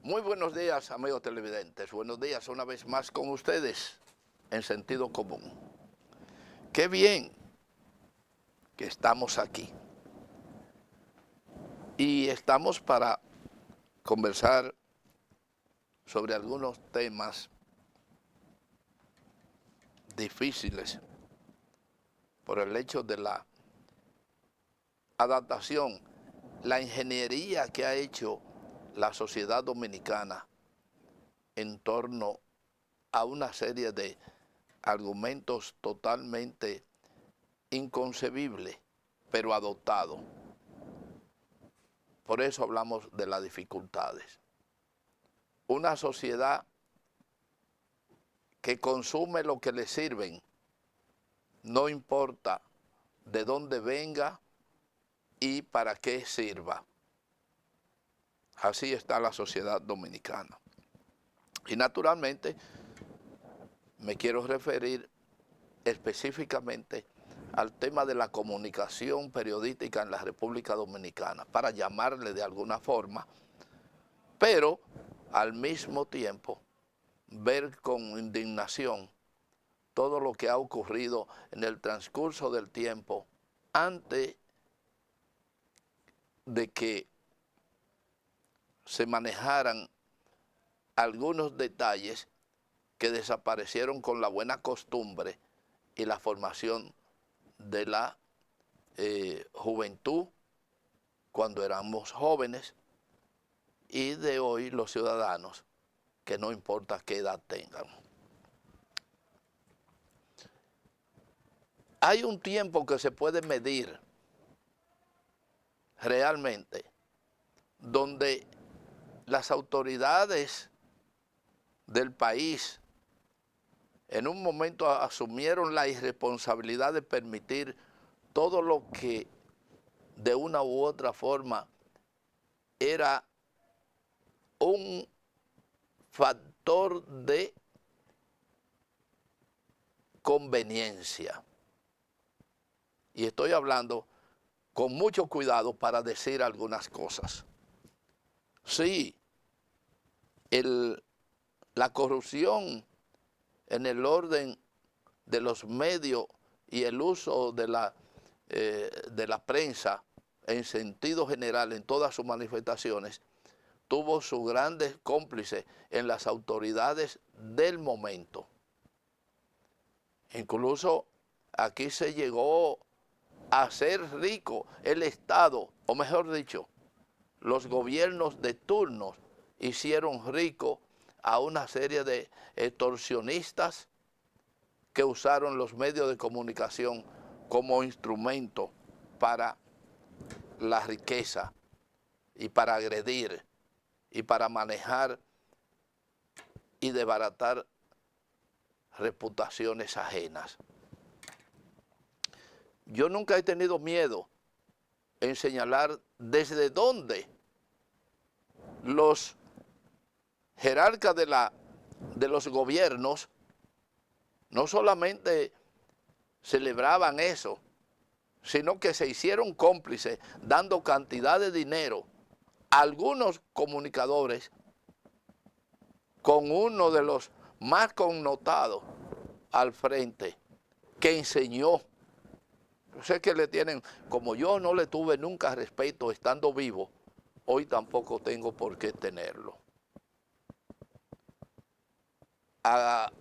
Muy buenos días, amigos televidentes. Buenos días una vez más con ustedes en Sentido Común. Qué bien que estamos aquí. Y estamos para conversar sobre algunos temas difíciles por el hecho de la adaptación, la ingeniería que ha hecho la sociedad dominicana en torno a una serie de argumentos totalmente inconcebibles, pero adoptados. Por eso hablamos de las dificultades. Una sociedad que consume lo que le sirven, no importa de dónde venga y para qué sirva. Así está la sociedad dominicana. Y naturalmente me quiero referir específicamente al tema de la comunicación periodística en la República Dominicana, para llamarle de alguna forma, pero al mismo tiempo ver con indignación todo lo que ha ocurrido en el transcurso del tiempo antes de que se manejaran algunos detalles que desaparecieron con la buena costumbre y la formación de la juventud cuando éramos jóvenes y de hoy los ciudadanos, que no importa qué edad tengan. Hay un tiempo que se puede medir realmente donde las autoridades del país en un momento asumieron la irresponsabilidad de permitir todo lo que de una u otra forma era un factor de conveniencia. Y estoy hablando con mucho cuidado para decir algunas cosas. Sí, la corrupción en el orden de los medios y el uso de la prensa en sentido general, en todas sus manifestaciones, tuvo sus grandes cómplices en las autoridades del momento. Incluso aquí se llegó a ser rico el Estado, o mejor dicho, los gobiernos de turnos hicieron rico a una serie de extorsionistas que usaron los medios de comunicación como instrumento para la riqueza y para agredir y para manejar y desbaratar reputaciones ajenas. Yo nunca he tenido miedo en señalar desde dónde los jerarcas de los gobiernos no solamente celebraban eso, sino que se hicieron cómplices dando cantidad de dinero a algunos comunicadores con uno de los más connotados al frente, que enseñó. Yo sé que le tienen, como yo no le tuve nunca respeto estando vivo, hoy tampoco tengo por qué tenerlo. A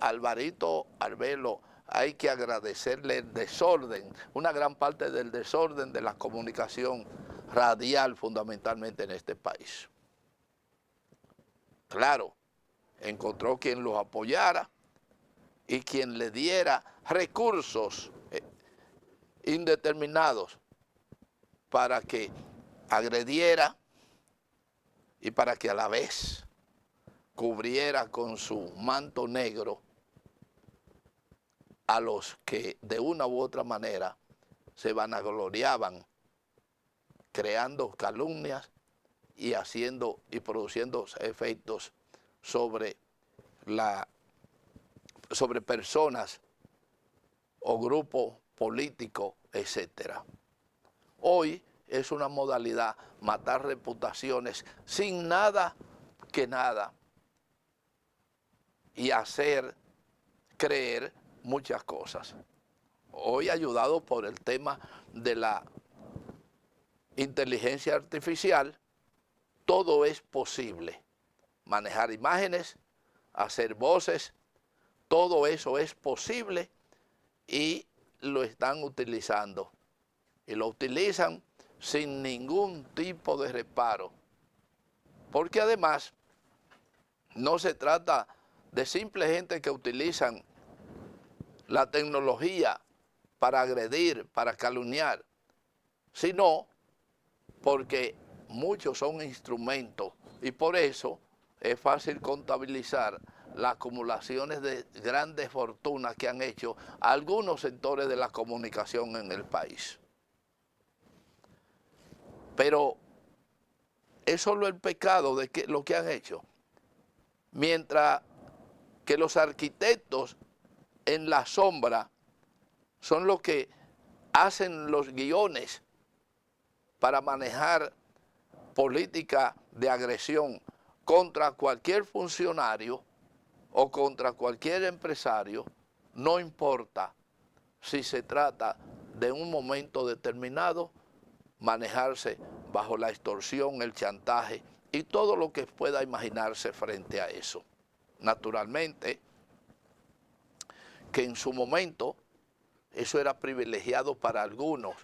Alvarito Arbelo hay que agradecerle el desorden, una gran parte del desorden de la comunicación radial fundamentalmente en este país. Claro, encontró quien los apoyara y quien le diera recursos indeterminados para que agrediera y para que a la vez cubriera con su manto negro a los que de una u otra manera se vanagloriaban creando calumnias y haciendo y produciendo efectos sobre personas o grupos políticos, etc. Hoy es una modalidad matar reputaciones sin nada que nada y hacer creer muchas cosas. Hoy, ayudado por el tema de la inteligencia artificial, todo es posible. Manejar imágenes, hacer voces, todo eso es posible y lo están utilizando. Y lo utilizan sin ningún tipo de reparo. Porque además no se trata de simple gente que utilizan la tecnología para agredir, para calumniar, sino porque muchos son instrumentos y por eso es fácil contabilizar las acumulaciones de grandes fortunas que han hecho algunos sectores de la comunicación en el país. Pero es solo el pecado de lo que han hecho. Mientras que los arquitectos en la sombra son los que hacen los guiones para manejar política de agresión contra cualquier funcionario o contra cualquier empresario, no importa si se trata de un momento determinado, manejarse bajo la extorsión, el chantaje y todo lo que pueda imaginarse frente a eso. Naturalmente, que en su momento eso era privilegiado para algunos,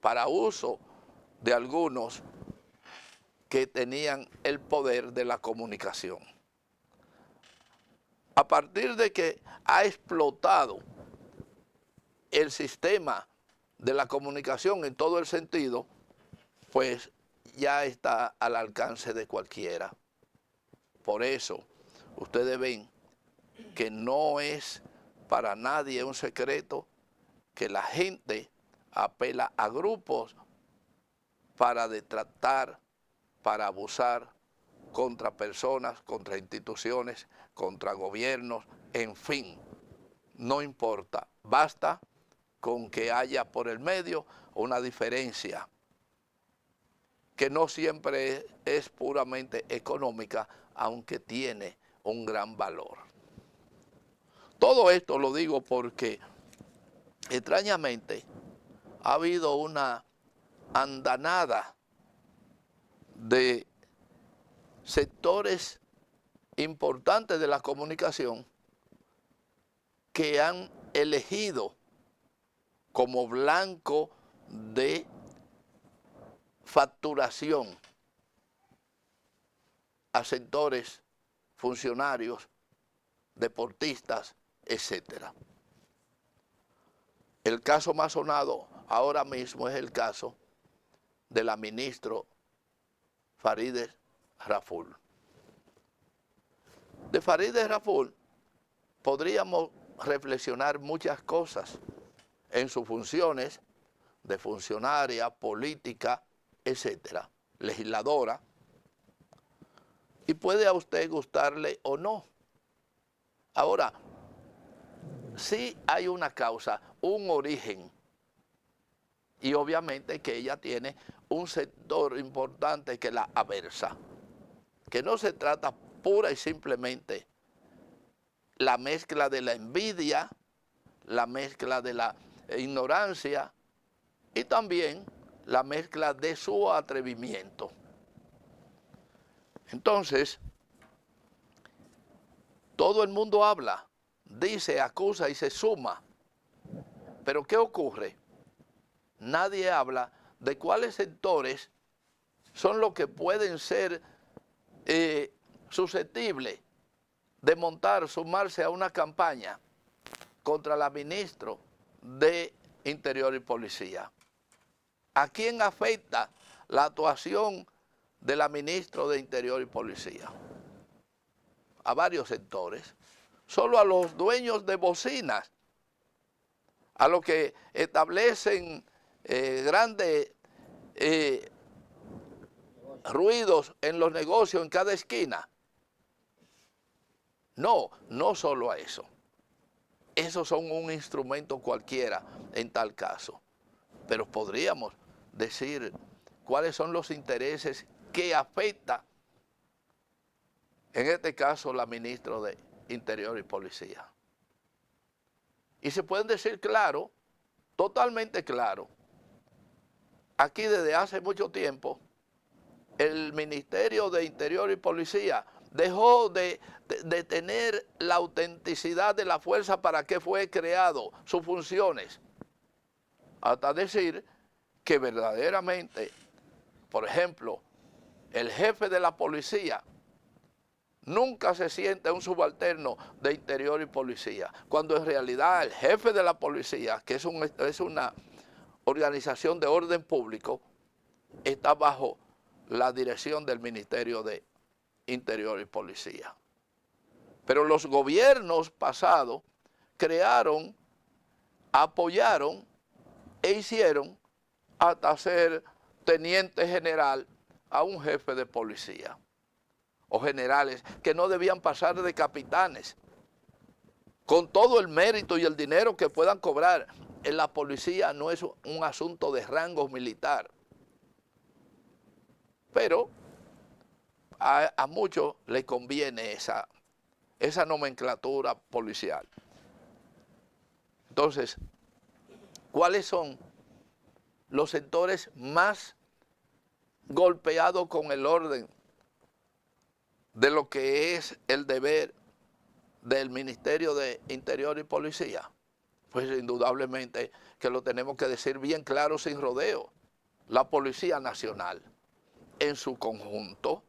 para uso de algunos que tenían el poder de la comunicación. A partir de que ha explotado el sistema de la comunicación en todo el sentido, pues ya está al alcance de cualquiera. Por eso, ustedes ven que no es para nadie un secreto que la gente apela a grupos para detratar, para abusar contra personas, contra instituciones, contra gobiernos, en fin, no importa. Basta con que haya por el medio una diferencia que no siempre es puramente económica, aunque tiene un gran valor. Todo esto lo digo porque, extrañamente, ha habido una andanada de sectores importantes de la comunicación que han elegido como blanco de facturación a sectores, funcionarios, deportistas, etc. El caso más sonado ahora mismo es el caso de la ministra Farideh Raful. De Farideh Raful podríamos reflexionar muchas cosas en sus funciones de funcionaria, política, etcétera, legisladora, y puede a usted gustarle o no. Ahora, sí hay una causa, un origen, y obviamente que ella tiene un sector importante que la aversa, que no se trata pura y simplemente la mezcla de la envidia, la mezcla de la ignorancia y también la mezcla de su atrevimiento. Entonces, todo el mundo habla, dice, acusa y se suma. Pero ¿qué ocurre? Nadie habla de cuáles sectores son los que pueden ser susceptibles de montar, sumarse a una campaña contra la ministra de Interior y Policía. ¿A quién afecta la actuación de la ministra de Interior y Policía? A varios sectores. Solo a los dueños de bocinas, a los que establecen grandes ruidos en los negocios en cada esquina. No, no solo a eso. Esos son un instrumento cualquiera en tal caso. Pero podríamos decir cuáles son los intereses que afecta en este caso la ministra de Interior y Policía. Y se pueden decir claro, totalmente claro. Aquí desde hace mucho tiempo, el Ministerio de Interior y Policía dejó de tener la autenticidad de la fuerza para que fue creado, sus funciones, hasta decir que verdaderamente, por ejemplo, el jefe de la policía nunca se siente un subalterno de Interior y Policía, cuando en realidad el jefe de la policía, que es una organización de orden público, está bajo la dirección del Ministerio de Interior y Policía. Pero los gobiernos pasados crearon, apoyaron e hicieron hasta ser teniente general a un jefe de policía, o generales que no debían pasar de capitanes, con todo el mérito y el dinero que puedan cobrar. En la policía no es un asunto de rango militar, pero a muchos les conviene esa nomenclatura policial. Entonces, ¿cuáles son los sectores más golpeados con el orden de lo que es el deber del Ministerio de Interior y Policía? Pues indudablemente que lo tenemos que decir bien claro, sin rodeo. La Policía Nacional en su conjunto.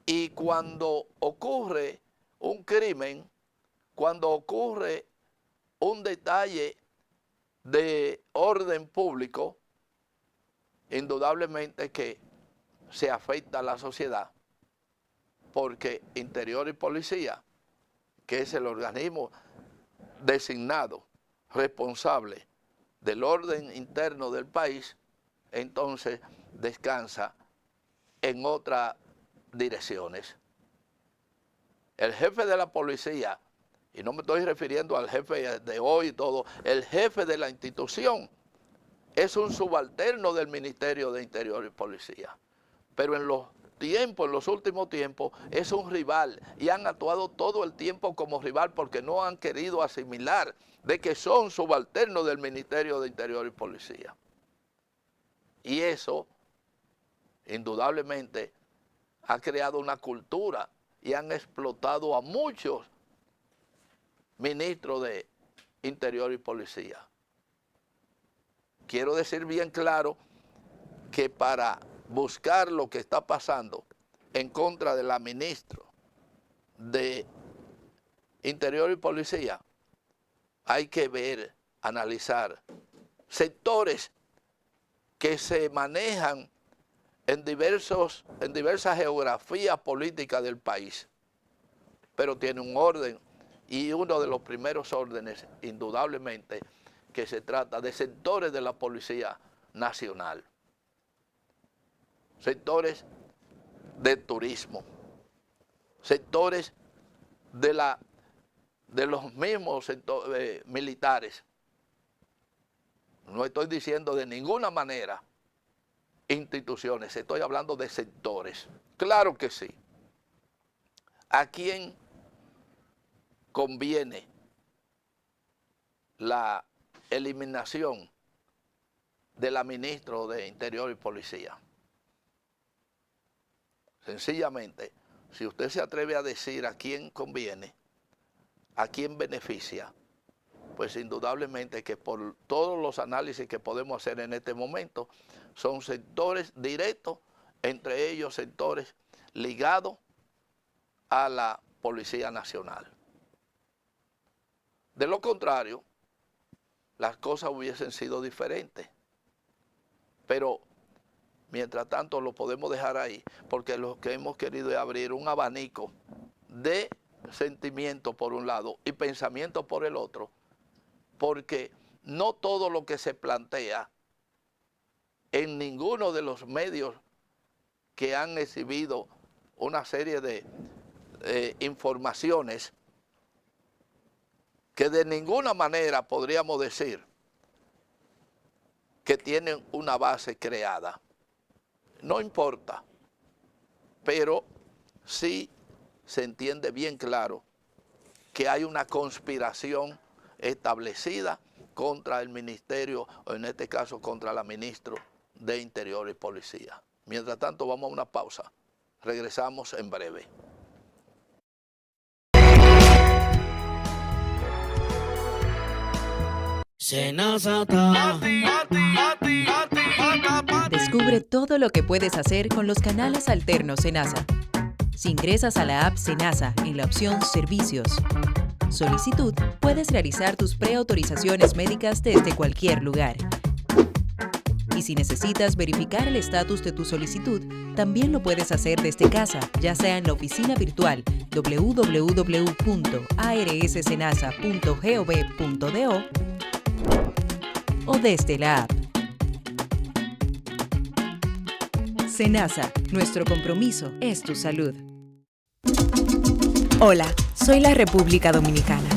Y cuando ocurre un crimen, cuando ocurre un detalle de orden público, indudablemente que se afecta a la sociedad, porque Interior y Policía, que es el organismo designado, responsable del orden interno del país, entonces descansa en otras direcciones. El jefe de la policía, y no me estoy refiriendo al jefe de hoy y todo, el jefe de la institución es un subalterno del Ministerio de Interior y Policía. Pero en los últimos tiempos, es un rival y han actuado todo el tiempo como rival porque no han querido asimilar de que son subalternos del Ministerio de Interior y Policía. Y eso, indudablemente, ha creado una cultura y han explotado a muchos ministros de Interior y Policía. Quiero decir bien claro que para buscar lo que está pasando en contra de la ministra de Interior y Policía, hay que ver, analizar sectores que se manejan en diversas geografías políticas del país, pero tiene un orden, y uno de los primeros órdenes, indudablemente, que se trata de sectores de la Policía Nacional, sectores de turismo, sectores de los mismos sectores militares. No estoy diciendo de ninguna manera instituciones, estoy hablando de sectores. Claro que sí. ¿A quién conviene la eliminación de la ministra de Interior y Policía? Sencillamente, si usted se atreve a decir a quién conviene, a quién beneficia, pues indudablemente que por todos los análisis que podemos hacer en este momento, son sectores directos, entre ellos sectores ligados a la Policía Nacional. De lo contrario, las cosas hubiesen sido diferentes. Pero, mientras tanto, lo podemos dejar ahí, porque lo que hemos querido es abrir un abanico de sentimientos por un lado y pensamientos por el otro, porque no todo lo que se plantea en ninguno de los medios que han exhibido una serie de informaciones que de ninguna manera podríamos decir que tienen una base creada. No importa, pero sí se entiende bien claro que hay una conspiración establecida contra el ministerio, o en este caso contra la ministra de Interior y Policía. Mientras tanto, vamos a una pausa. Regresamos en breve. Descubre todo lo que puedes hacer con los canales alternos Senasa. Si ingresas a la app Senasa en la opción Servicios, Solicitud, puedes realizar tus preautorizaciones médicas desde cualquier lugar. Y si necesitas verificar el estatus de tu solicitud, también lo puedes hacer desde casa, ya sea en la oficina virtual www.arssenasa.gov.do o desde la app. Senasa, nuestro compromiso es tu salud. Hola, soy la República Dominicana.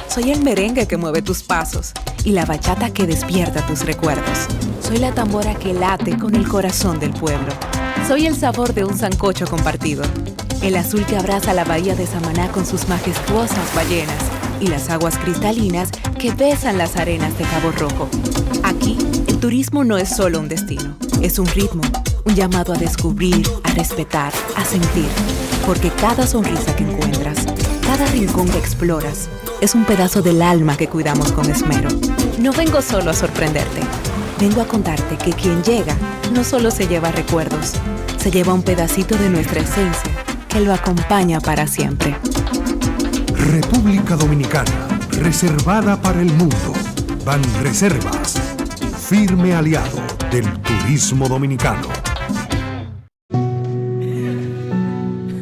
Soy el merengue que mueve tus pasos y la bachata que despierta tus recuerdos. Soy la tambora que late con el corazón del pueblo. Soy el sabor de un sancocho compartido. El azul que abraza la bahía de Samaná con sus majestuosas ballenas y las aguas cristalinas que besan las arenas de Cabo Rojo. Aquí, el turismo no es solo un destino, es un ritmo, un llamado a descubrir, a respetar, a sentir. Porque cada sonrisa que encuentras, cada rincón que exploras, es un pedazo del alma que cuidamos con esmero. No vengo solo a sorprenderte. Vengo a contarte que quien llega no solo se lleva recuerdos, se lleva un pedacito de nuestra esencia que lo acompaña para siempre. República Dominicana, reservada para el mundo. Banreservas, firme aliado del turismo dominicano.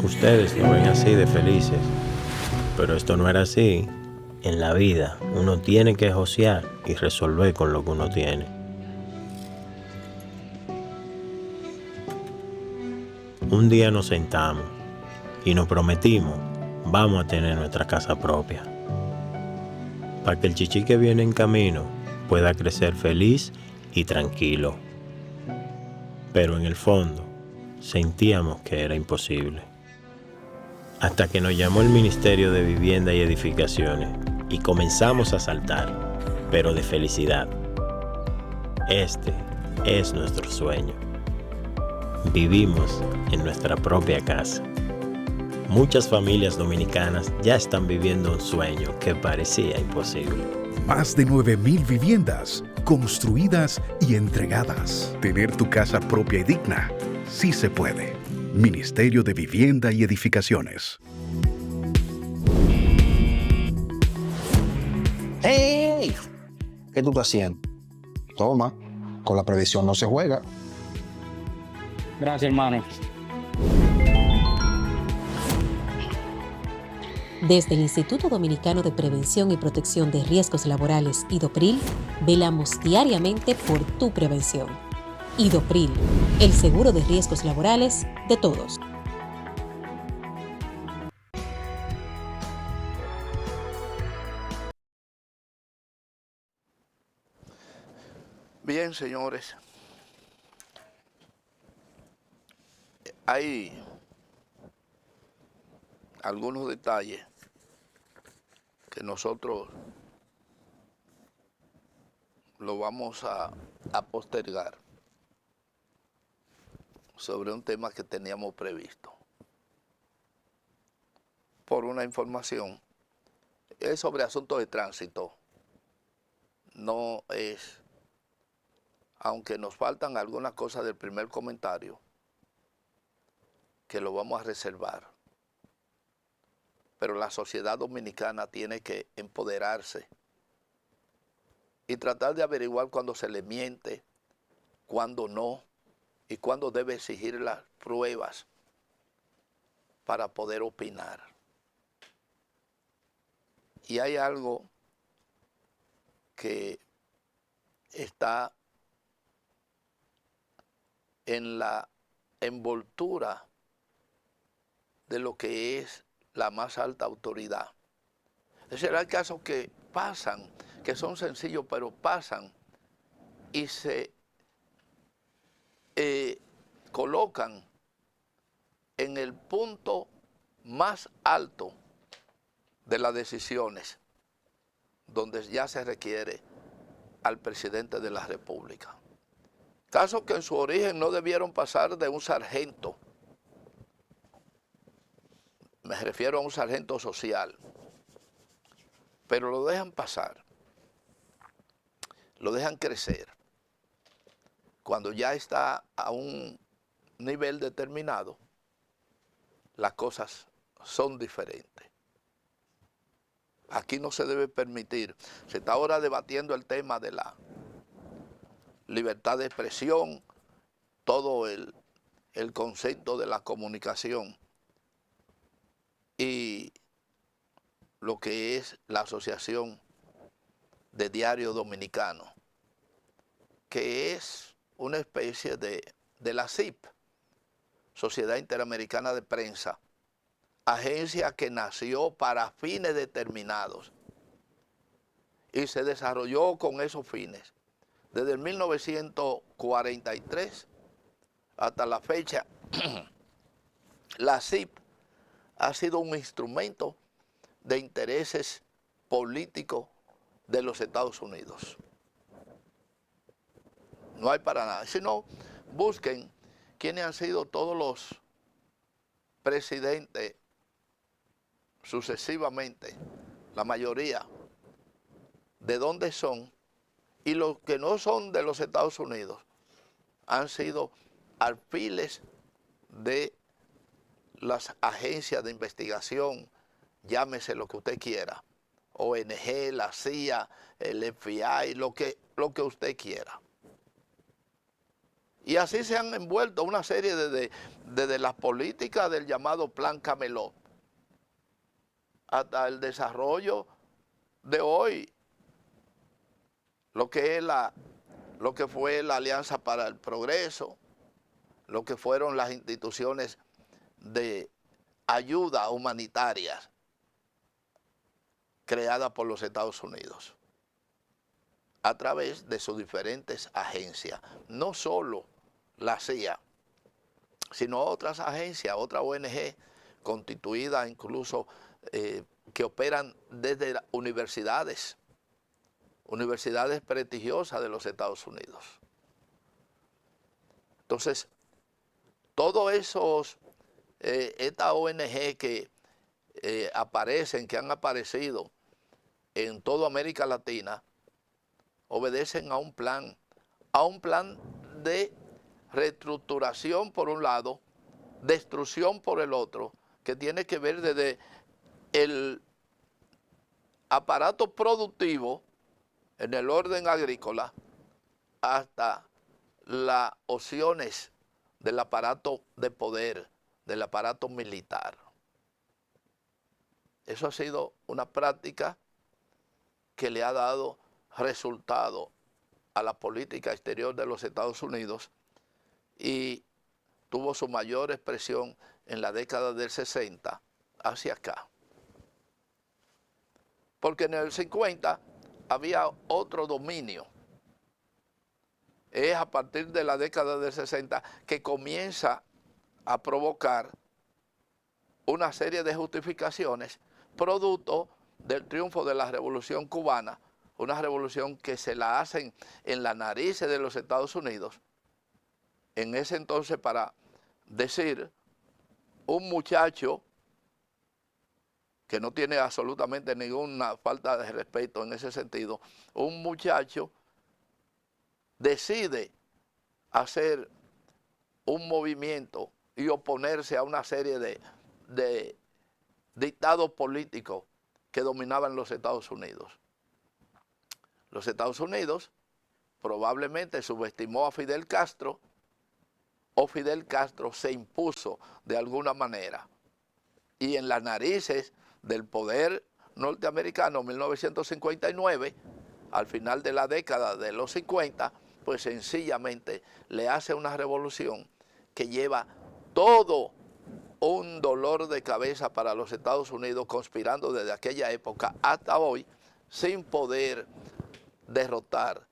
Ustedes lo ven así de felices, pero esto no era así. En la vida uno tiene que josear y resolver con lo que uno tiene. Un día nos sentamos y nos prometimos, vamos a tener nuestra casa propia, para que el chichi que viene en camino pueda crecer feliz y tranquilo. Pero en el fondo sentíamos que era imposible. Hasta que nos llamó el Ministerio de Vivienda y Edificaciones y comenzamos a saltar, pero de felicidad. Este es nuestro sueño. Vivimos en nuestra propia casa. Muchas familias dominicanas ya están viviendo un sueño que parecía imposible. Más de 9,000 viviendas construidas y entregadas. Tener tu casa propia y digna, sí se puede. Ministerio de Vivienda y Edificaciones. ¡Hey! ¿Qué tú estás haciendo? Toma, con la previsión no se juega. Gracias, hermano. Desde el Instituto Dominicano de Prevención y Protección de Riesgos Laborales, IDOPRIL, velamos diariamente por tu prevención. IDOPRIL, el seguro de riesgos laborales de todos. Bien, señores. Hay algunos detalles que nosotros lo vamos a postergar sobre un tema que teníamos previsto. Por una información, es sobre asuntos de tránsito. No es, aunque nos faltan algunas cosas del primer comentario, que lo vamos a reservar. Pero la sociedad dominicana tiene que empoderarse y tratar de averiguar cuándo se le miente, cuándo no, y cuándo debe exigir las pruebas para poder opinar. Y hay algo que está en la envoltura de lo que es la más alta autoridad. Será el caso que pasan, que son sencillos, pero pasan y se colocan en el punto más alto de las decisiones, donde ya se requiere al presidente de la República. Casos que en su origen no debieron pasar de un sargento. Me refiero a un sargento social. Pero lo dejan pasar. Lo dejan crecer. Cuando ya está a un nivel determinado, las cosas son diferentes. Aquí no se debe permitir. Se está ahora debatiendo el tema de la libertad de expresión, todo el concepto de la comunicación y lo que es la Asociación de Diario Dominicano, que es una especie de la SIP, Sociedad Interamericana de Prensa, agencia que nació para fines determinados y se desarrolló con esos fines. Desde el 1943 hasta la fecha, la SIP ha sido un instrumento de intereses políticos de los Estados Unidos. No hay para nada. Si no, busquen quiénes han sido todos los presidentes sucesivamente, la mayoría, de dónde son, y los que no son de los Estados Unidos han sido alfiles de las agencias de investigación, llámese lo que usted quiera, ONG, la CIA, el FBI, lo que usted quiera. Y así se han envuelto una serie desde las políticas del llamado Plan Camelot hasta el desarrollo de hoy, lo que fue la Alianza para el Progreso, lo que fueron las instituciones de ayuda humanitarias creadas por los Estados Unidos a través de sus diferentes agencias, no solo la CIA, sino otras agencias, otras ONG constituidas incluso que operan desde las universidades prestigiosas de los Estados Unidos. Entonces, todos esos, estas ONG que aparecen, que han aparecido en toda América Latina, obedecen a un plan de reestructuración por un lado, destrucción por el otro, que tiene que ver desde el aparato productivo en el orden agrícola hasta las opciones del aparato de poder, del aparato militar. Eso ha sido una práctica que le ha dado resultado a la política exterior de los Estados Unidos y tuvo su mayor expresión en la década del 60 hacia acá. Porque en el 50 había otro dominio. Es a partir de la década del 60 que comienza a provocar una serie de justificaciones producto del triunfo de la Revolución Cubana, una revolución que se la hacen en las narices de los Estados Unidos, en ese entonces para decir un muchacho que no tiene absolutamente ninguna falta de respeto en ese sentido, un muchacho decide hacer un movimiento y oponerse a una serie de dictados políticos que dominaban los Estados Unidos. Los Estados Unidos probablemente subestimó a Fidel Castro o Fidel Castro se impuso de alguna manera. Y en las narices del poder norteamericano, 1959, al final de la década de los 50, pues sencillamente le hace una revolución que lleva todo un dolor de cabeza para los Estados Unidos, conspirando desde aquella época hasta hoy, sin poder derrotar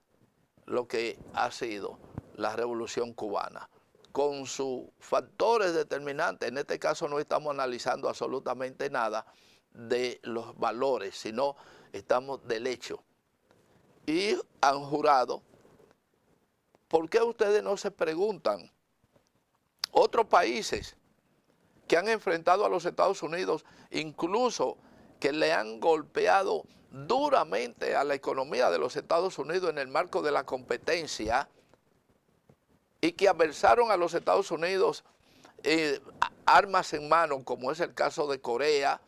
lo que ha sido la Revolución Cubana. con sus factores determinantes. En este caso no estamos analizando absolutamente nada de los valores, sino estamos del hecho. Y han jurado. ¿Por qué ustedes no se preguntan? Otros países que han enfrentado a los Estados Unidos, incluso que le han golpeado duramente a la economía de los Estados Unidos en el marco de la competencia y que adversaron a los Estados Unidos armas en mano, como es el caso de Corea,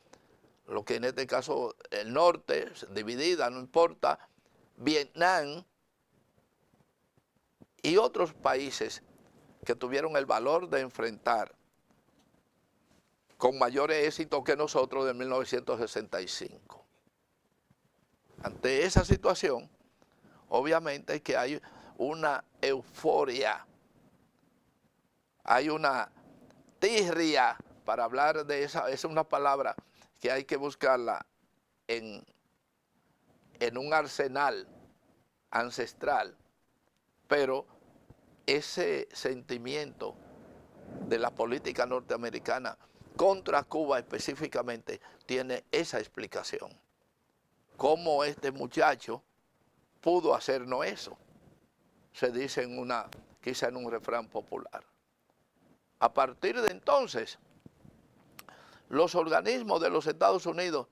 lo que en este caso el norte, dividida, no importa, Vietnam y otros países que tuvieron el valor de enfrentar con mayores éxitos que nosotros de 1965. Ante esa situación, obviamente que hay una euforia, hay una tirria, para hablar de esa, es una palabra que hay que buscarla en un arsenal ancestral, pero ese sentimiento de la política norteamericana contra Cuba específicamente tiene esa explicación. ¿Cómo este muchacho pudo hacernos eso? Se dice quizá en un refrán popular. A partir de entonces, los organismos de los Estados Unidos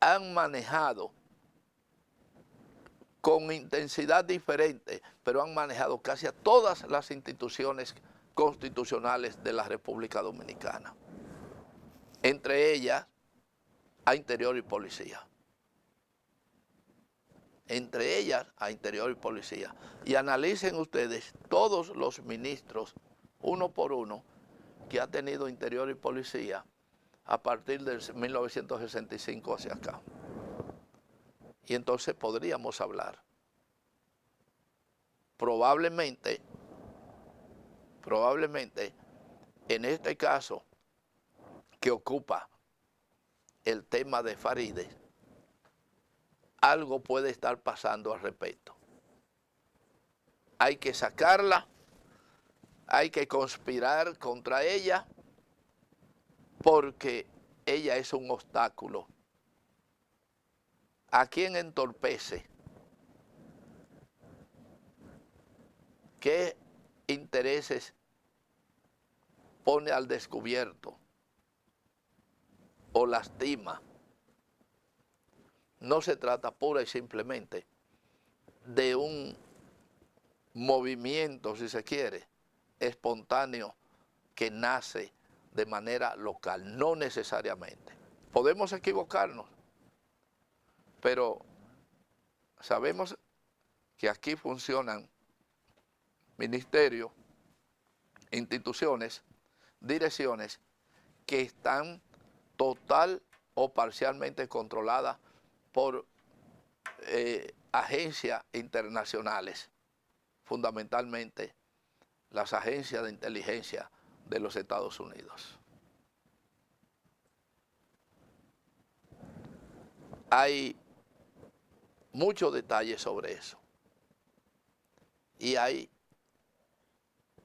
han manejado con intensidad diferente, pero han manejado casi a todas las instituciones constitucionales de la República Dominicana. Entre ellas, a Interior y Policía. Entre ellas, a Interior y Policía. Y analicen ustedes todos los ministros, uno por uno, que ha tenido Interior y Policía a partir del 1965 hacia acá. Y entonces podríamos hablar. Probablemente, en este caso que ocupa el tema de Farideh, algo puede estar pasando al respecto. Hay que sacarla, hay que conspirar contra ella, porque ella es un obstáculo. ¿A quién entorpece? ¿Qué intereses pone al descubierto o lastima? No se trata pura y simplemente de un movimiento, si se quiere, espontáneo que nace de manera local, no necesariamente. Podemos equivocarnos, pero sabemos que aquí funcionan ministerios, instituciones, direcciones que están total o parcialmente controladas por agencias internacionales, fundamentalmente las agencias de inteligencia de los Estados Unidos. Hay muchos detalles sobre eso. Y hay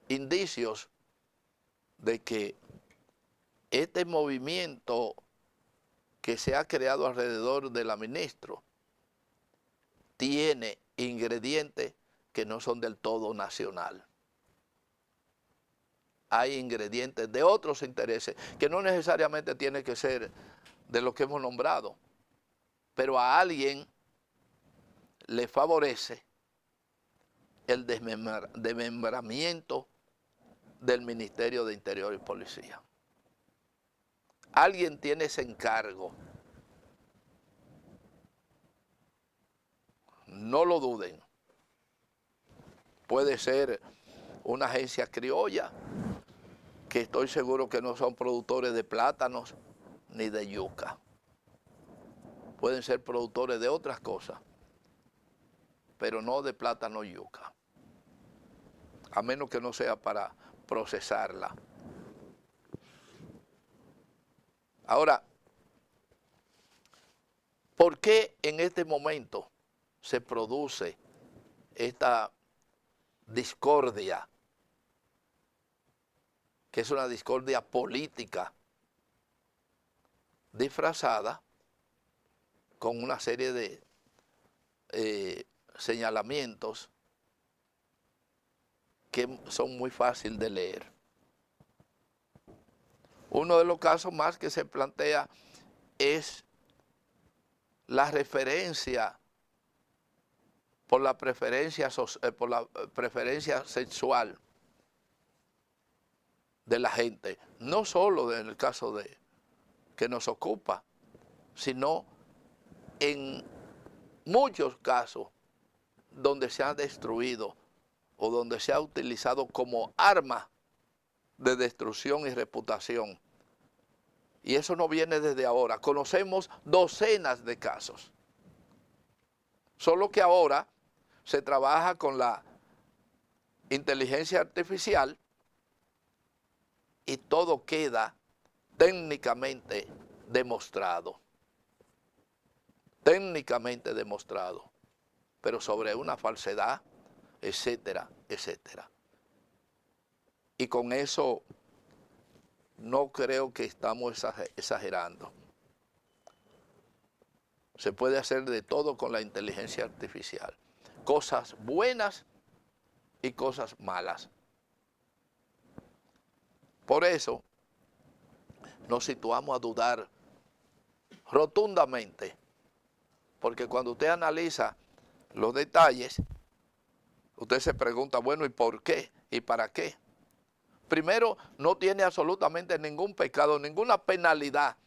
indicios de que este movimiento que se ha creado alrededor de la ministra tiene ingredientes que no son del todo nacional. Hay ingredientes de otros intereses que no necesariamente tienen que ser de lo que hemos nombrado, pero a alguien le favorece el desmembramiento del Ministerio de Interior y Policía. Alguien tiene ese encargo. No lo duden. Puede ser una agencia criolla, que estoy seguro que no son productores de plátanos ni de yuca. Pueden ser productores de otras cosas, pero no de plátano y yuca, a menos que no sea para procesarla. Ahora, ¿por qué en este momento se produce esta discordia que es una discordia política disfrazada con una serie de señalamientos que son muy fáciles de leer. Uno de los casos más que se plantea es la referencia por la preferencia sexual de la gente, no solo en el caso de que nos ocupa, sino en muchos casos donde se ha destruido o donde se ha utilizado como arma de destrucción y reputación. Y eso no viene desde ahora. Conocemos docenas de casos. Solo que ahora se trabaja con la inteligencia artificial y todo queda técnicamente demostrado. Técnicamente demostrado. Pero sobre una falsedad, etcétera, etcétera. Y con eso no creo que estamos exagerando. Se puede hacer de todo con la inteligencia artificial. Cosas buenas y cosas malas. Por eso nos situamos a dudar rotundamente. Porque cuando usted analiza los detalles, usted se pregunta, bueno, ¿y por qué? ¿Y para qué? Primero, no tiene absolutamente ningún pecado, ninguna penalidad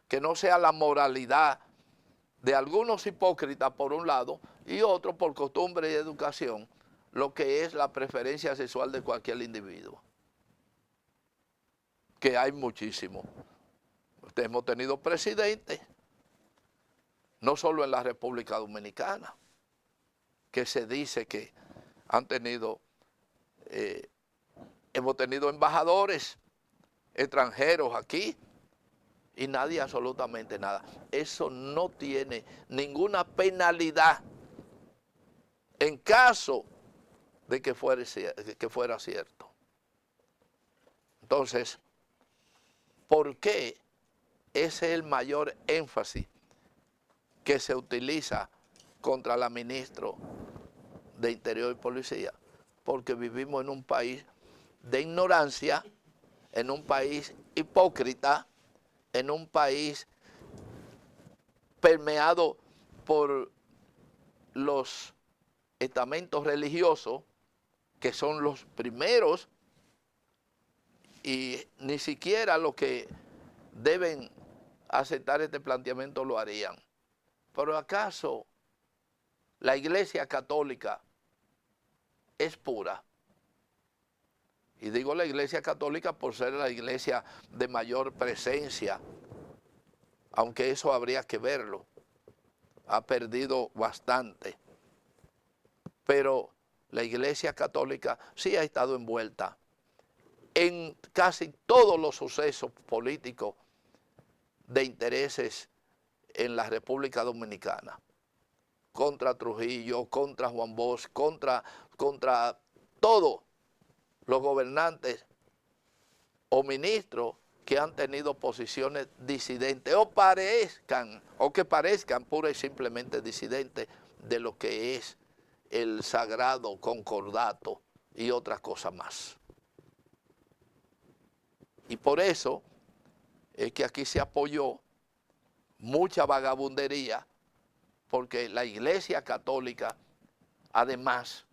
que no sea la moralidad de algunos hipócritas por un lado y otro por costumbre y educación, lo que es la preferencia sexual de cualquier individuo. Que hay muchísimo. Hemos tenido presidentes, no solo en la República Dominicana, que se dice que han tenido... hemos tenido embajadores extranjeros aquí y nadie absolutamente nada. Eso no tiene ninguna penalidad en caso de que fuera cierto. Entonces, ¿por qué ese es el mayor énfasis que se utiliza contra la ministra de Interior y Policía? Porque vivimos en un país de ignorancia, en un país hipócrita, en un país permeado por los estamentos religiosos, que son los primeros y ni siquiera los que deben aceptar este planteamiento lo harían. ¿Pero acaso la Iglesia Católica es pura? Y digo la Iglesia Católica por ser la iglesia de mayor presencia, aunque eso habría que verlo. Ha perdido bastante. Pero la Iglesia Católica sí ha estado envuelta en casi todos los sucesos políticos de intereses en la República Dominicana. Contra Trujillo, contra Juan Bosch, contra todos los gobernantes o ministros que han tenido posiciones disidentes o que parezcan pura y simplemente disidentes de lo que es el sagrado concordato y otras cosas más. Y por eso es que aquí se apoyó mucha vagabundería, porque la Iglesia Católica, además,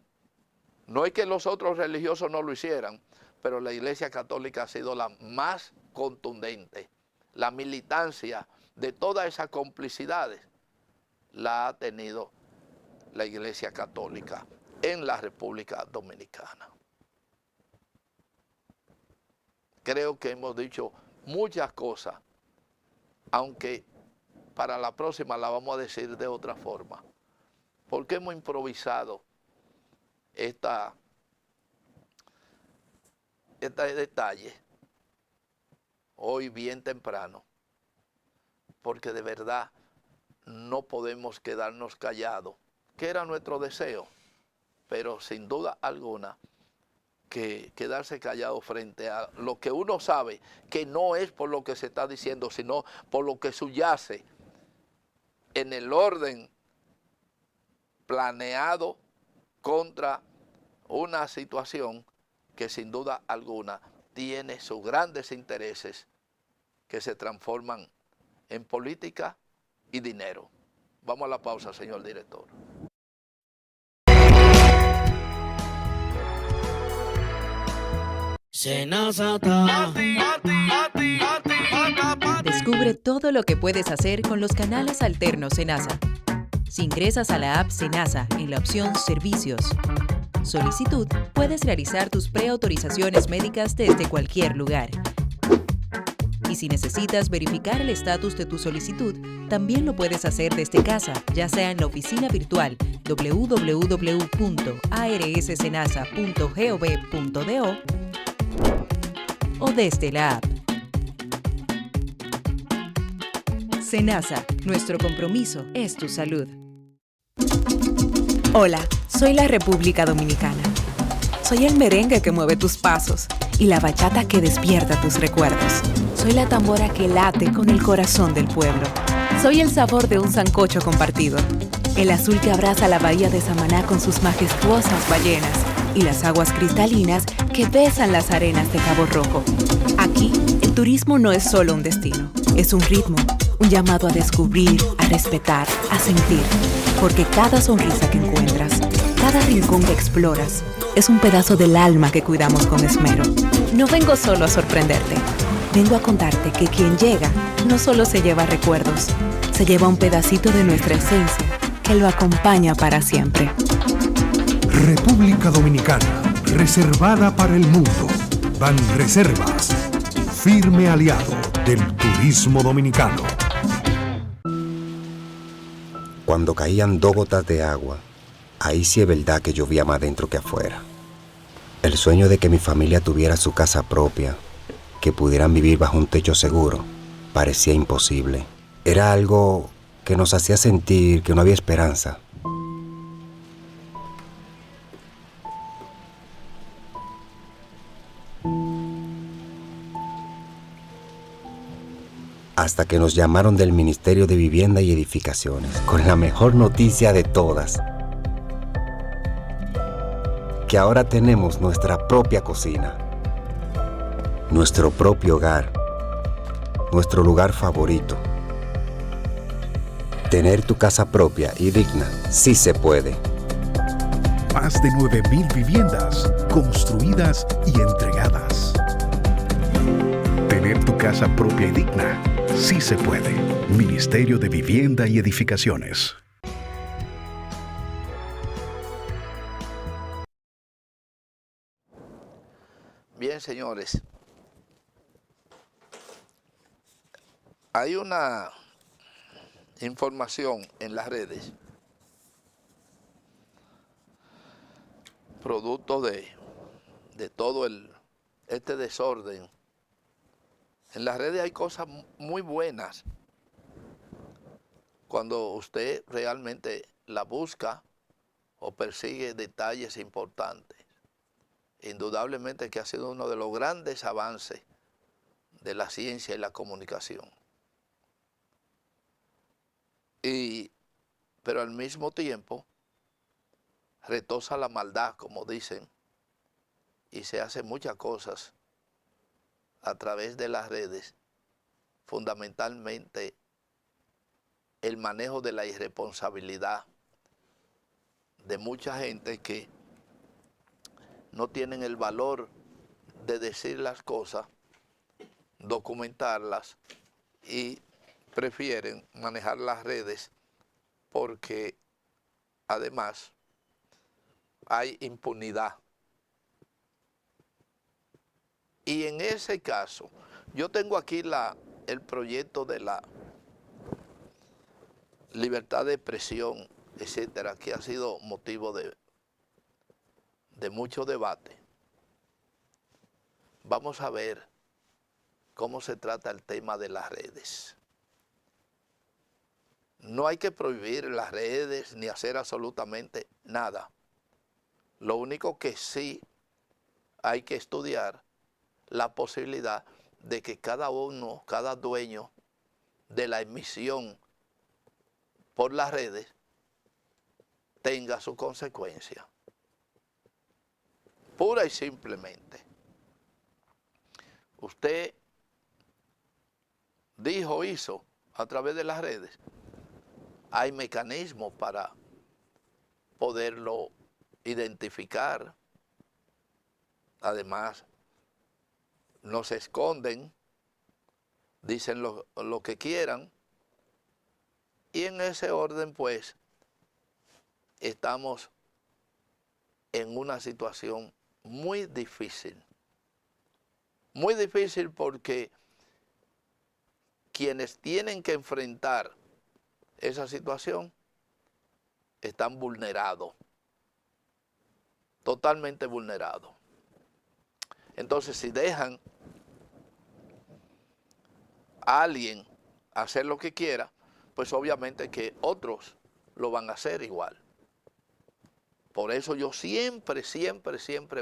no es que los otros religiosos no lo hicieran, pero la Iglesia Católica ha sido la más contundente. La militancia de todas esas complicidades la ha tenido la Iglesia Católica en la República Dominicana. Creo que hemos dicho muchas cosas, aunque para la próxima la vamos a decir de otra forma, porque hemos improvisado este detalle hoy bien temprano, porque de verdad no podemos quedarnos callados, que era nuestro deseo, pero sin duda alguna que quedarse callado frente a lo que uno sabe que no es por lo que se está diciendo, sino por lo que subyace en el orden planeado contra una situación que sin duda alguna tiene sus grandes intereses que se transforman en política y dinero. Vamos a la pausa, señor director. Descubre todo lo que puedes hacer con los canales alternos Senasa. Si ingresas a la app Senasa en la opción Servicios, Solicitud, puedes realizar tus preautorizaciones médicas desde cualquier lugar. Y si necesitas verificar el estatus de tu solicitud, también lo puedes hacer desde casa, ya sea en la oficina virtual www.arssenasa.gov.do o desde la app. Senasa, nuestro compromiso es tu salud. Hola, soy la República Dominicana. Soy el merengue que mueve tus pasos y la bachata que despierta tus recuerdos. Soy la tambora que late con el corazón del pueblo. Soy el sabor de un sancocho compartido, el azul que abraza la bahía de Samaná con sus majestuosas ballenas y las aguas cristalinas que besan las arenas de Cabo Rojo. Aquí, el turismo no es solo un destino, es un ritmo, un llamado a descubrir, a respetar, a sentir. Porque cada sonrisa que encuentras, cada rincón que exploras, es un pedazo del alma que cuidamos con esmero. No vengo solo a sorprenderte, vengo a contarte que quien llega no solo se lleva recuerdos, se lleva un pedacito de nuestra esencia que lo acompaña para siempre. República Dominicana, reservada para el mundo. Banreservas, firme aliado del turismo dominicano. Cuando caían 2 gotas de agua, ahí sí es verdad que llovía más dentro que afuera. El sueño de que mi familia tuviera su casa propia, que pudieran vivir bajo un techo seguro, parecía imposible. Era algo que nos hacía sentir que no había esperanza. Hasta que nos llamaron del Ministerio de Vivienda y Edificaciones con la mejor noticia de todas: que ahora tenemos nuestra propia cocina, nuestro propio hogar, nuestro lugar favorito. Tener tu casa propia y digna sí se puede. Más de 9,000 viviendas construidas y entregadas. Tener tu casa propia y digna sí se puede. Ministerio de Vivienda y Edificaciones. Bien, señores. Hay una información en las redes, producto de todo este desorden. En las redes hay cosas muy buenas cuando usted realmente la busca o persigue detalles importantes. Indudablemente que ha sido uno de los grandes avances de la ciencia y la comunicación. Pero al mismo tiempo retosa la maldad, como dicen, y se hacen muchas cosas a través de las redes, fundamentalmente el manejo de la irresponsabilidad de mucha gente que no tienen el valor de decir las cosas, documentarlas y prefieren manejar las redes porque además hay impunidad. Y en ese caso, yo tengo aquí el proyecto de la libertad de expresión, etcétera, que ha sido motivo de mucho debate. Vamos a ver cómo se trata el tema de las redes. No hay que prohibir las redes ni hacer absolutamente nada. Lo único que sí hay que estudiar la posibilidad de que cada uno, cada dueño de la emisión por las redes tenga su consecuencia. Pura y simplemente. Usted dijo, hizo a través de las redes. Hay mecanismos para poderlo identificar. Además, no se esconden, dicen lo que quieran. Y en ese orden, pues, estamos en una situación muy difícil. Muy difícil porque quienes tienen que enfrentar esa situación están vulnerados, totalmente vulnerados. Entonces, si dejan a alguien hacer lo que quiera, pues obviamente que otros lo van a hacer igual. Por eso yo siempre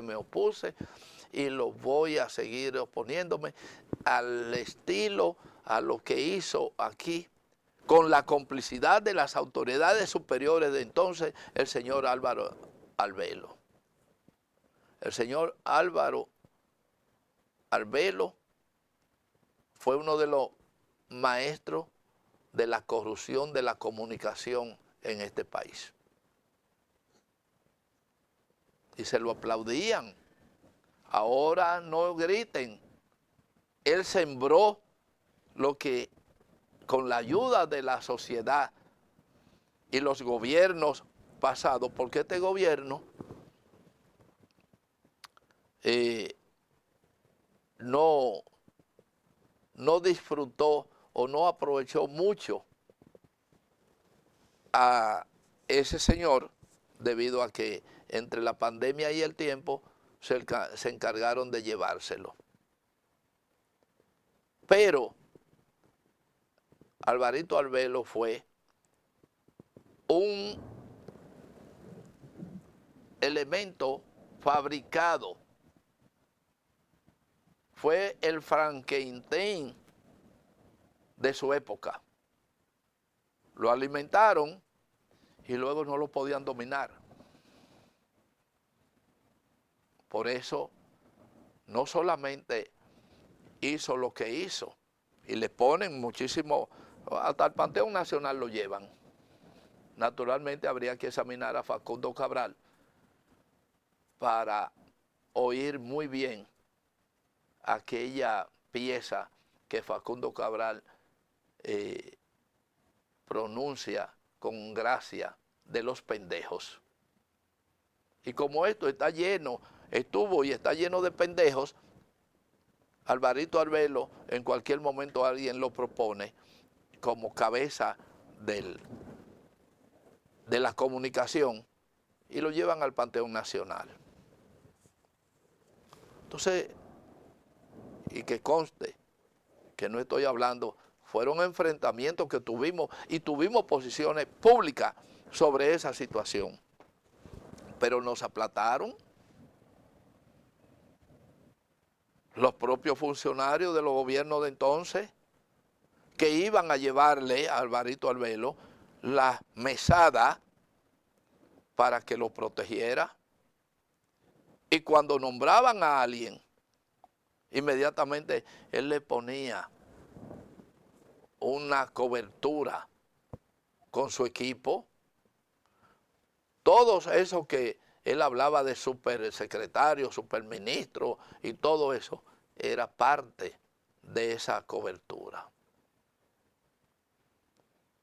me opuse y lo voy a seguir oponiéndome al estilo, a lo que hizo aquí, con la complicidad de las autoridades superiores de entonces, el señor Álvaro Arbelo. El señor Álvaro Arbelo fue uno de los maestros de la corrupción de la comunicación en este país. Y se lo aplaudían. Ahora no griten. Él sembró lo que con la ayuda de la sociedad y los gobiernos pasados, porque este gobierno no disfrutó o no aprovechó mucho a ese señor, debido a que entre la pandemia y el tiempo se encargaron de llevárselo. Pero Alvarito Arbelo fue un elemento fabricado. Fue el Frankenstein de su época. Lo alimentaron y luego no lo podían dominar. Por eso, no solamente hizo lo que hizo, y le ponen muchísimo, hasta el Panteón Nacional lo llevan. Naturalmente habría que examinar a Facundo Cabral para oír muy bien aquella pieza que Facundo Cabral pronuncia con gracia de los pendejos. Y como esto está lleno, estuvo y está lleno de pendejos, Alvarito Arbelo en cualquier momento alguien lo propone como cabeza de la comunicación y lo llevan al Panteón Nacional. Entonces, y que conste que no estoy hablando, fueron enfrentamientos que tuvimos y tuvimos posiciones públicas sobre esa situación. Pero nos aplataron los propios funcionarios de los gobiernos de entonces, que iban a llevarle a Alvarito Arbelo la mesada para que lo protegiera. Y cuando nombraban a alguien, inmediatamente él le ponía una cobertura con su equipo. Todos esos que él hablaba de supersecretario, superministro y todo eso, era parte de esa cobertura.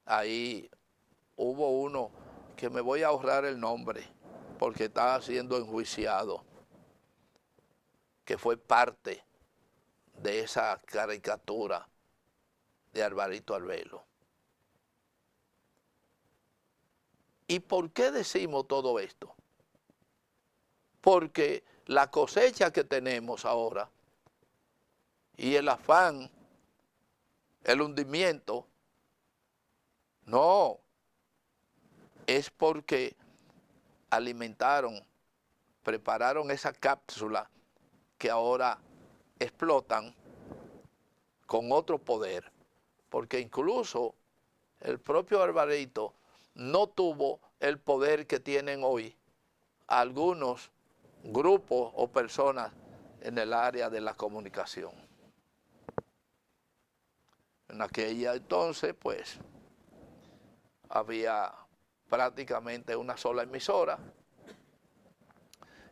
Ahí hubo uno que me voy a ahorrar el nombre porque está siendo enjuiciado, que fue parte de esa caricatura de Alvarito Arbelo. ¿Y por qué decimos todo esto? Porque la cosecha que tenemos ahora y el afán, el hundimiento, no, es porque alimentaron, prepararon esa cápsula que ahora explotan con otro poder, porque incluso el propio Alvarito no tuvo el poder que tienen hoy algunos grupos o personas en el área de la comunicación. En aquella entonces, pues, había prácticamente una sola emisora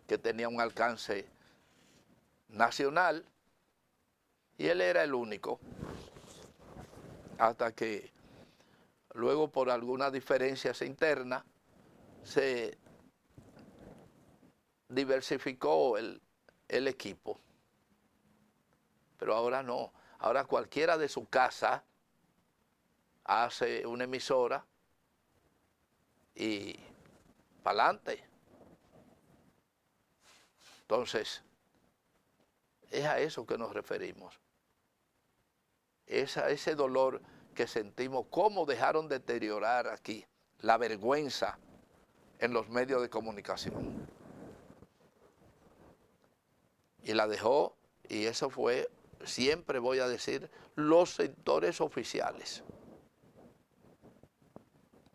que tenía un alcance nacional y él era el único, hasta que luego por algunas diferencias internas se diversificó el equipo. Pero ahora no, ahora cualquiera de su casa hace una emisora y para adelante. Entonces, es a eso que nos referimos. Es a ese dolor que sentimos, cómo dejaron deteriorar aquí la vergüenza en los medios de comunicación. Y la dejó, y eso fue, siempre voy a decir, los sectores oficiales.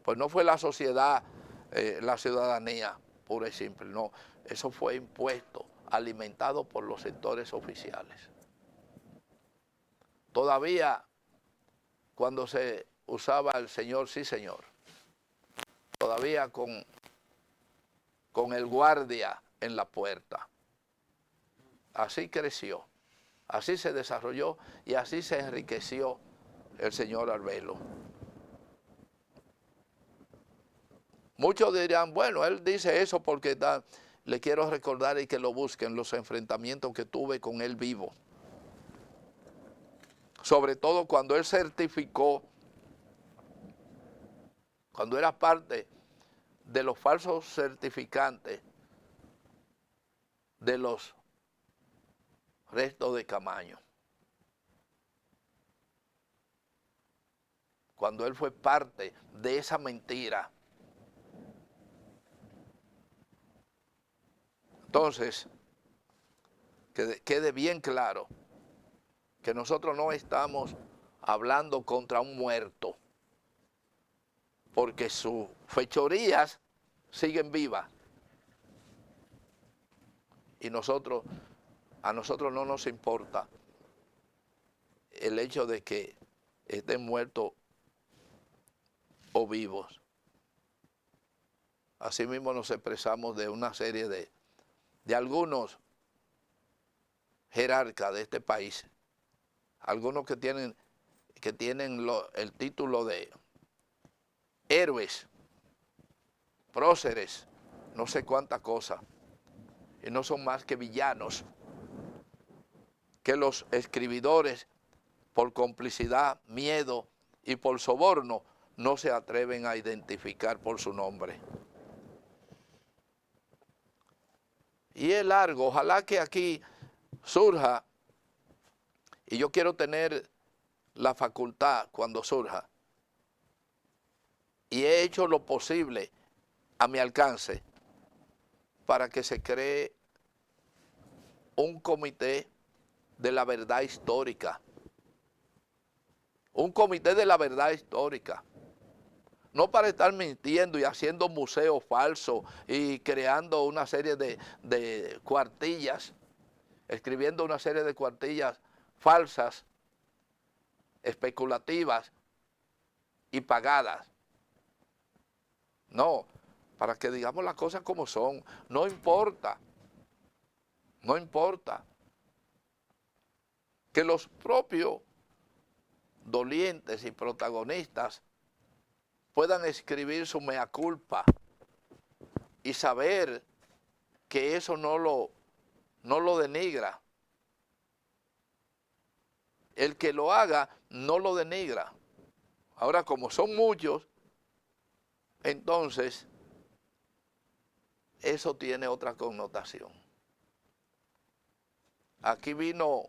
Pues no fue la sociedad, la ciudadanía pura y simple, no. Eso fue impuesto, alimentado por los sectores oficiales. Todavía cuando se usaba el señor, sí señor, todavía con el guardia en la puerta. Así creció, así se desarrolló y así se enriqueció el señor Arbelo. Muchos dirán, bueno, él dice eso porque le quiero recordar y que lo busquen los enfrentamientos que tuve con él vivo. Sobre todo cuando él certificó, cuando era parte de los falsos certificantes de los restos de Camaño. Cuando él fue parte de esa mentira. Entonces, que quede bien claro que nosotros no estamos hablando contra un muerto, porque sus fechorías siguen vivas. Y a nosotros no nos importa el hecho de que estén muertos o vivos. Asimismo nos expresamos de una serie de algunos jerarcas de este país, algunos que tienen el título de héroes, próceres, no sé cuántas cosas, y no son más que villanos, que los escribidores, por complicidad, miedo y por soborno, no se atreven a identificar por su nombre. Y es largo, ojalá que aquí surja, y yo quiero tener la facultad cuando surja, y he hecho lo posible a mi alcance para que se cree un comité de la verdad histórica. Un comité de la verdad histórica. No para estar mintiendo y haciendo museos falsos y creando una serie de cuartillas, escribiendo una serie de cuartillas falsas, especulativas y pagadas. No, para que digamos las cosas como son. No importa, no importa que los propios dolientes y protagonistas puedan escribir su mea culpa y saber que eso no lo denigra. El que lo haga no lo denigra. Ahora, como son muchos, entonces eso tiene otra connotación. Aquí vino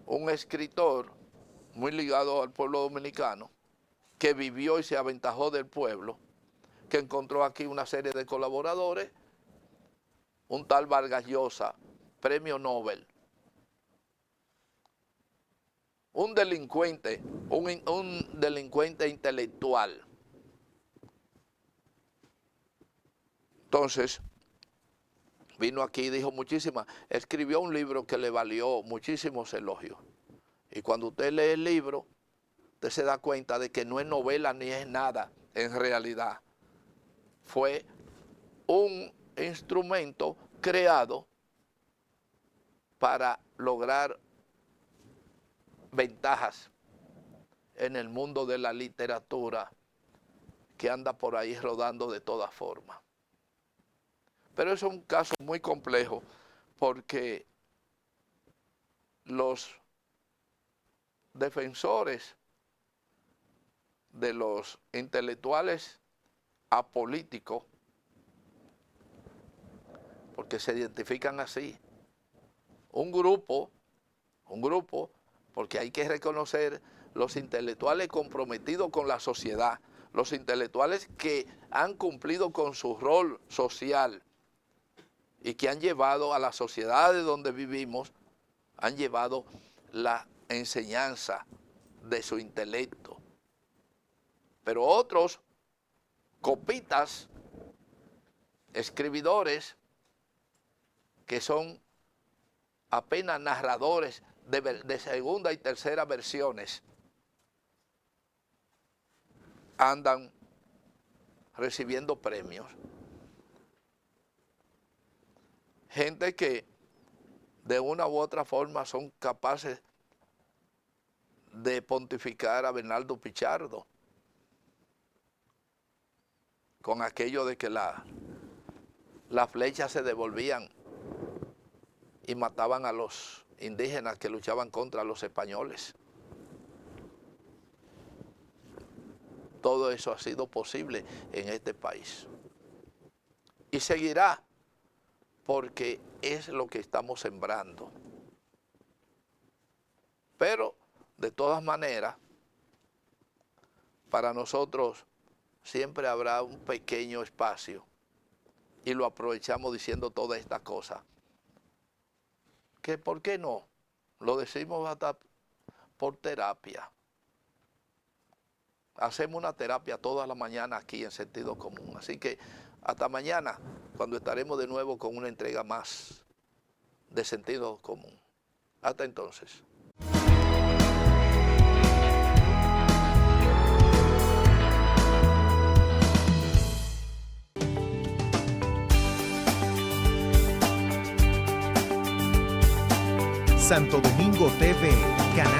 un escritor muy ligado al pueblo dominicano, que vivió y se aventajó del pueblo, que encontró aquí una serie de colaboradores un tal Vargas Llosa, premio Nobel. Un delincuente intelectual. Entonces, vino aquí y dijo escribió un libro que le valió muchísimos elogios. Y cuando usted lee el libro, usted se da cuenta de que no es novela ni es nada en realidad. Fue un instrumento creado para lograr ventajas en el mundo de la literatura que anda por ahí rodando de todas formas. Pero es un caso muy complejo porque los defensores de los intelectuales apolíticos, porque se identifican así, un grupo, porque hay que reconocer los intelectuales comprometidos con la sociedad, los intelectuales que han cumplido con su rol social y que han llevado a la sociedad de donde vivimos, han llevado la enseñanza de su intelecto. Pero otros copitas, escribidores, que son apenas narradores de segunda y tercera versiones, andan recibiendo premios. Gente que de una u otra forma son capaces de pontificar a Bernardo Pichardo con aquello de que las flechas se devolvían y mataban a los indígenas que luchaban contra los españoles. Todo eso ha sido posible en este país. Y seguirá, porque es lo que estamos sembrando. Pero, de todas maneras, para nosotros siempre habrá un pequeño espacio y lo aprovechamos diciendo todas estas cosas. Que ¿por qué no? Lo decimos hasta por terapia. Hacemos una terapia toda la mañana aquí en Sentido Común. Así que hasta mañana, cuando estaremos de nuevo con una entrega más de Sentido Común. Hasta entonces. Santo Domingo TV, canal